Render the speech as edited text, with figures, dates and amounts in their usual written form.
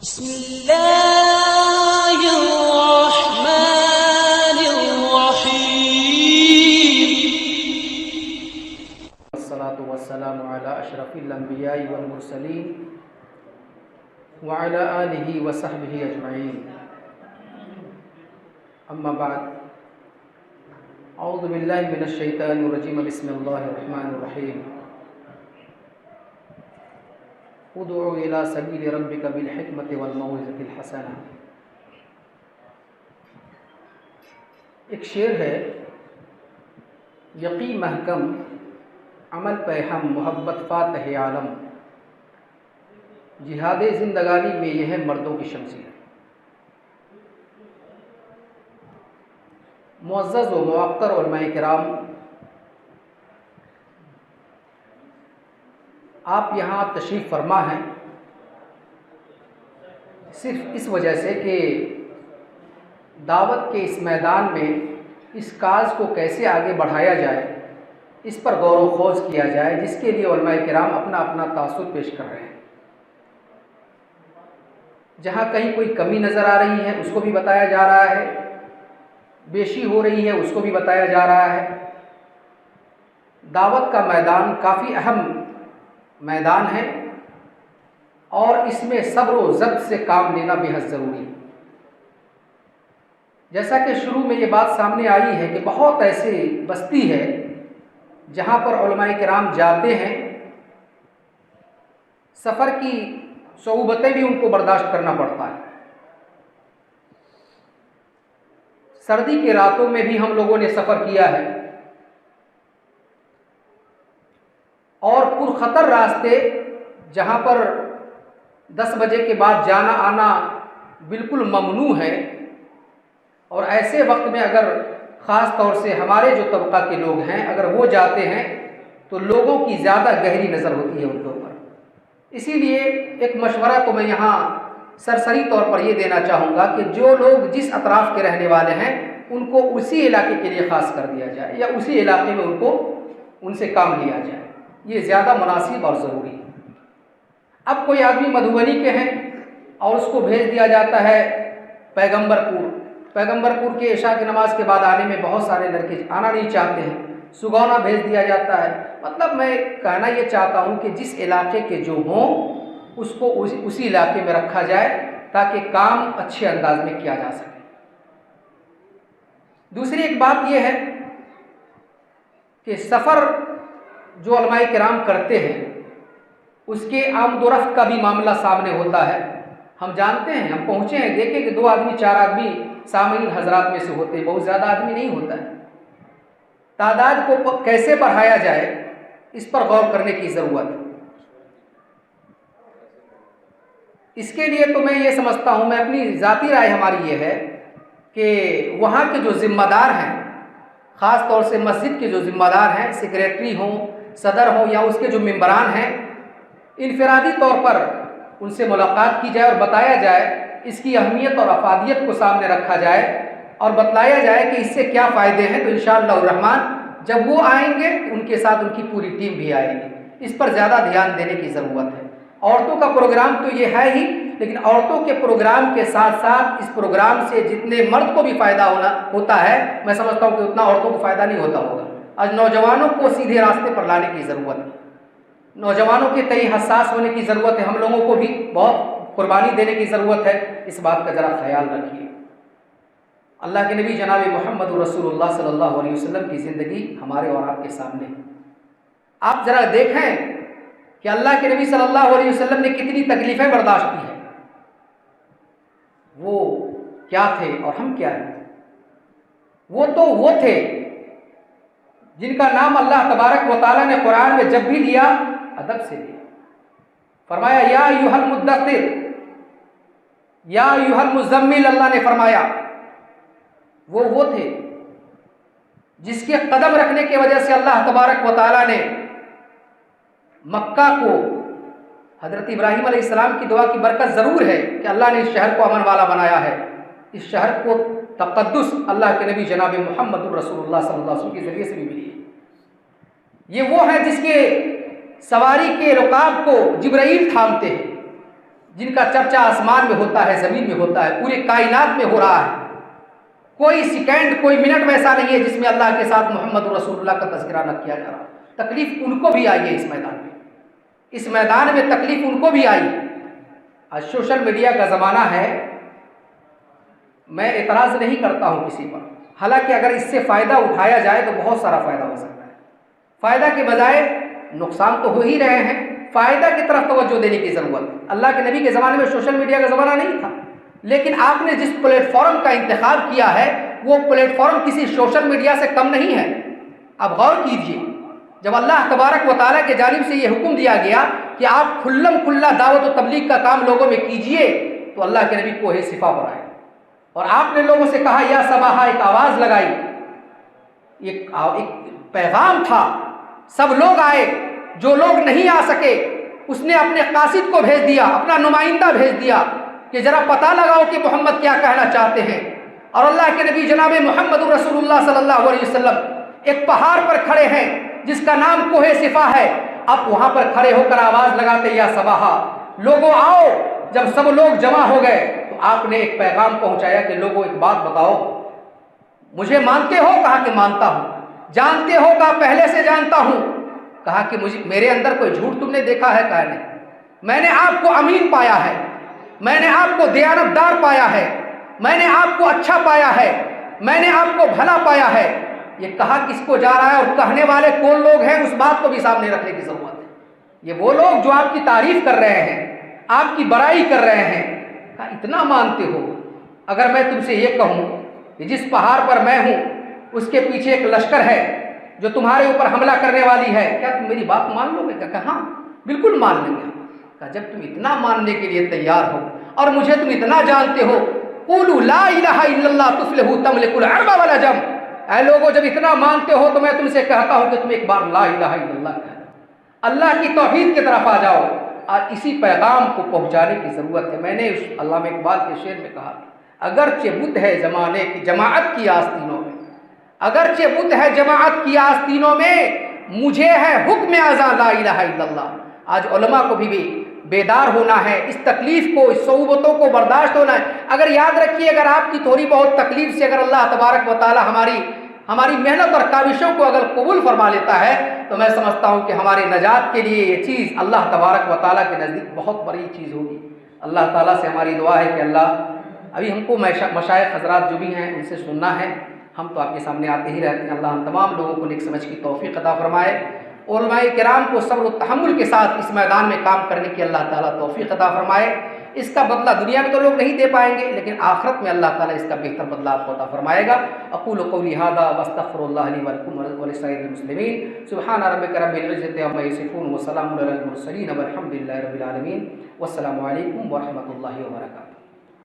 بسم الله الرحمن الرحيم والصلاة والسلام على أشرف الأنبياء والمرسلين وعلى آله وصحبه أجمعين أما بعد أعوذ بالله من الشيطان الرجيم بسم الله الرحمن الرحيم ادعو إلى سبيل ربك بالحكمة والموعظة الحسنة۔ ایک شعر ہے، یقی محکم عمل پہ ہم محبت فاتح عالم، جہاد زندگانی میں یہ ہے مردوں کی شمشیر۔ معزز و موقر علماء کرام، آپ یہاں تشریف فرما ہیں صرف اس وجہ سے کہ دعوت کے اس میدان میں اس کاز کو کیسے آگے بڑھایا جائے، اس پر غور و خوض کیا جائے، جس کے لیے علماء کرام اپنا اپنا تاثر پیش کر رہے ہیں۔ جہاں کہیں کوئی کمی نظر آ رہی ہے اس کو بھی بتایا جا رہا ہے، بیشی ہو رہی ہے اس کو بھی بتایا جا رہا ہے۔ دعوت کا میدان کافی اہم میدان ہے اور اس میں صبر و ضبط سے کام لینا بے حد ضروری ہے۔ جیسا کہ شروع میں یہ بات سامنے آئی ہے کہ بہت ایسی بستی ہے جہاں پر علماء کرام جاتے ہیں، سفر کی صعوبتیں بھی ان کو برداشت کرنا پڑتا ہے۔ سردی کے راتوں میں بھی ہم لوگوں نے سفر کیا ہے اور پرخطر راستے جہاں پر 10 بجے کے بعد جانا آنا بالکل ممنوع ہے، اور ایسے وقت میں اگر خاص طور سے ہمارے جو طبقہ کے لوگ ہیں اگر وہ جاتے ہیں تو لوگوں کی زیادہ گہری نظر ہوتی ہے ان کے اوپر۔ اسی لیے ایک مشورہ تو میں یہاں سرسری طور پر یہ دینا چاہوں گا کہ جو لوگ جس اطراف کے رہنے والے ہیں ان کو اسی علاقے کے لیے خاص کر دیا جائے، یا اسی علاقے میں ان سے کام لیا جائے، یہ زیادہ مناسب اور ضروری ہے۔ اب کوئی آدمی مدھوبنی کے ہیں اور اس کو بھیج دیا جاتا ہے پیغمبر پور کے عشاء کی نماز کے بعد آنے میں بہت سارے لڑکے آنا نہیں چاہتے ہیں، سگونا بھیج دیا جاتا ہے۔ مطلب میں کہنا یہ چاہتا ہوں کہ جس علاقے کے جو ہوں اس کو اسی علاقے میں رکھا جائے تاکہ کام اچھے انداز میں کیا جا سکے۔ دوسری ایک بات یہ ہے کہ سفر جو علماء کرام کرتے ہیں اس کے آمد و رفت کا بھی معاملہ سامنے ہوتا ہے۔ ہم جانتے ہیں، ہم پہنچے ہیں، دیکھیں کہ 2 آدمی 4 آدمی سامعین حضرات میں سے ہوتے ہیں، بہت زیادہ آدمی نہیں ہوتا ہے۔ تعداد کو کیسے بڑھایا جائے اس پر غور کرنے کی ضرورت ہے۔ اس کے لیے تو میں یہ سمجھتا ہوں، میں اپنی ذاتی رائے ہماری یہ ہے کہ وہاں کے جو ذمہ دار ہیں، خاص طور سے مسجد کے جو ذمہ دار ہیں، سیکریٹری ہوں، صدر ہوں یا اس کے جو ممبران ہیں، انفرادی طور پر ان سے ملاقات کی جائے اور بتایا جائے، اس کی اہمیت اور افادیت کو سامنے رکھا جائے اور بتلایا جائے کہ اس سے کیا فائدے ہیں۔ تو انشاءاللہ الرحمن جب وہ آئیں گے ان کے ساتھ ان کی پوری ٹیم بھی آئے گی۔ اس پر زیادہ دھیان دینے کی ضرورت ہے۔ عورتوں کا پروگرام تو یہ ہے ہی، لیکن عورتوں کے پروگرام کے ساتھ ساتھ اس پروگرام سے جتنے مرد کو بھی فائدہ ہوتا ہے، میں سمجھتا ہوں کہ اتنا عورتوں کو فائدہ نہیں ہوتا ہوگا۔ آج نوجوانوں کو سیدھے راستے پر لانے کی ضرورت ہے، نوجوانوں کے تئیں حساس ہونے کی ضرورت ہے، ہم لوگوں کو بھی بہت قربانی دینے کی ضرورت ہے۔ اس بات کا ذرا خیال رکھیے۔ اللہ کے نبی جناب محمد رسول اللہ صلی اللہ علیہ وسلم کی زندگی ہمارے اور آپ کے سامنے ہے۔ آپ ذرا دیکھیں کہ اللہ کے نبی صلی اللہ علیہ وسلم نے کتنی تکلیفیں برداشت کی ہیں، وہ کیا تھے اور ہم کیا ہیں۔ وہ تھے جن کا نام اللہ تبارک و تعالیٰ نے قرآن میں جب بھی لیا ادب سے لیا۔ فرمایا یا ایھا المدثر، یا ایھا المزمل، اللہ نے فرمایا وہ تھے جس کے قدم رکھنے کی وجہ سے اللہ تبارک و تعالیٰ نے مکہ کو، حضرت ابراہیم علیہ السلام کی دعا کی برکت ضرور ہے کہ اللہ نے اس شہر کو امن والا بنایا ہے، اس شہر کو تقدس اللہ کے نبی جناب محمد رسول اللہ صلی اللہ علیہ وسلم کے ذریعے سے بھی ملی ہے۔ یہ وہ ہے جس کے سواری کے رکاب کو جبرائیل تھامتے ہیں، جن کا چرچا آسمان میں ہوتا ہے، زمین میں ہوتا ہے، پورے کائنات میں ہو رہا ہے، کوئی سیکنڈ کوئی منٹ ویسا نہیں ہے جس میں اللہ کے ساتھ محمد رسول اللہ کا تذکرہ نہ کیا جا رہا۔ تکلیف ان کو بھی آئی ہے اس میدان میں، اس میدان میں تکلیف ان کو بھی آئی۔ آج سوشل میڈیا کا زمانہ ہے، میں اعتراض نہیں کرتا ہوں کسی پر، حالانکہ اگر اس سے فائدہ اٹھایا جائے تو بہت سارا فائدہ ہو سکتا ہے۔ فائدہ کے بجائے نقصان تو ہو ہی رہے ہیں، فائدہ کی طرف توجہ دینے کی ضرورت ہے۔ اللہ کے نبی کے زمانے میں سوشل میڈیا کا زمانہ نہیں تھا، لیکن آپ نے جس پلیٹ فارم کا انتخاب کیا ہے وہ پلیٹ فارم کسی سوشل میڈیا سے کم نہیں ہے۔ اب غور کیجئے، جب اللہ تبارک و تعالیٰ کے جانب سے یہ حکم دیا گیا کہ آپ کھلم کھلا دعوت و تبلیغ کا کام لوگوں میں کیجئے، تو اللہ کے نبی کوہ صفا پر آئے اور آپ نے لوگوں سے کہا یا صباحا، ایک آواز لگائی، ایک پیغام تھا، سب لوگ آئے، جو لوگ نہیں آ سکے اس نے اپنے قاصد کو بھیج دیا، اپنا نمائندہ بھیج دیا کہ ذرا پتہ لگاؤ کہ محمد کیا کہنا چاہتے ہیں۔ اور اللہ کے نبی جناب محمد رسول اللہ صلی اللہ علیہ وسلم ایک پہاڑ پر کھڑے ہیں جس کا نام کوہ صفا ہے، اب وہاں پر کھڑے ہو کر آواز لگاتے یا صباحا، لوگوں آؤ۔ جب سب لوگ جمع ہو گئے تو آپ نے ایک پیغام پہنچایا کہ لوگوں ایک بات بتاؤ، مجھے مانتے ہو؟ کہا کہ مانتا ہوں۔ جانتے ہو؟ کہا پہلے سے جانتا ہوں۔ کہا کہ میرے اندر کوئی جھوٹ تم نے دیکھا ہے؟ کہا نہیں، میں نے آپ کو امین پایا ہے، میں نے آپ کو دیانت دار پایا ہے، میں نے آپ کو اچھا پایا ہے، میں نے آپ کو بھلا پایا ہے۔ یہ کہا کس کو جا رہا ہے اور کہنے والے کون لوگ ہیں، اس بات کو بھی سامنے رکھنے کی ضرورت ہے۔ یہ وہ لوگ جو آپ کی تعریف کر رہے ہیں، آپ کی بڑائی کر رہے ہیں۔ کہا اتنا مانتے ہو؟ اگر میں تم سے یہ کہوں کہ جس پہاڑ پر میں ہوں اس کے پیچھے ایک لشکر ہے جو تمہارے اوپر حملہ کرنے والی ہے، کیا تم میری بات مان لو گے؟ کہا ہاں بالکل مان لیں گے۔ کہا جب تم اتنا ماننے کے لیے تیار ہو اور مجھے تم اتنا جانتے ہو، قولوا لا الہ الا اللہ تفلحوا تملکوا العرب والعجم، اے لوگوں جب اتنا مانتے ہو تو میں تم سے کہتا ہوں کہ تم ایک بار لا الہ الا اللہ کہہ دو، اللہ کی توحید کی طرف آ جاؤ۔ اور اسی پیغام کو پہنچانے کی ضرورت ہے۔ میں نے علامہ اقبال کے شعر میں کہا، اگرچہ بت ہے زمانے کی جماعت کی آستینوں میں، اگرچہ بت ہے جماعت کی آستینوں میں، مجھے ہے حکم اذاں لا الہ الا اللہ۔ آج علماء کو بھی بیدار ہونا ہے، اس تکلیف کو، اس صعوبتوں کو برداشت ہونا ہے۔ اگر یاد رکھیے، اگر آپ کی تھوڑی بہت تکلیف سے اگر اللہ تبارک و تعالی ہماری محنت اور کاوشوں کو اگر قبول فرما لیتا ہے تو میں سمجھتا ہوں کہ ہماری نجات کے لیے یہ چیز اللہ تبارک و تعالیٰ کے نزدیک بہت بڑی چیز ہوگی۔ اللہ تعالیٰ سے ہماری دعا ہے کہ اللہ، ابھی ہم کو مشائخ حضرات جو بھی ہیں ان سے سننا ہے، ہم تو آپ کے سامنے آتے ہی رہتے ہیں، اللہ ہم تمام لوگوں کو نیک سمجھ کی توفیق عطا فرمائے، علماء کرام کو صبر و تحمل کے ساتھ اس میدان میں کام کرنے کی اللہ تعالیٰ توفیق عطا فرمائے۔ اس کا بدلہ دنیا میں تو لوگ نہیں دے پائیں گے، لیکن آخرت میں اللہ تعالیٰ اس کا بہتر بدلہ آپ کو عطا فرمائے گا۔ اقول قولی ھذا واستغفر اللہ لی ولکم ولسائر المسلمین۔ سبحان ربک رب العزۃ عما یصفون وسلام علی المرسلین والحمد للہ رب العالمین، والسلام علیکم ورحمۃ اللہ وبرکاتہ۔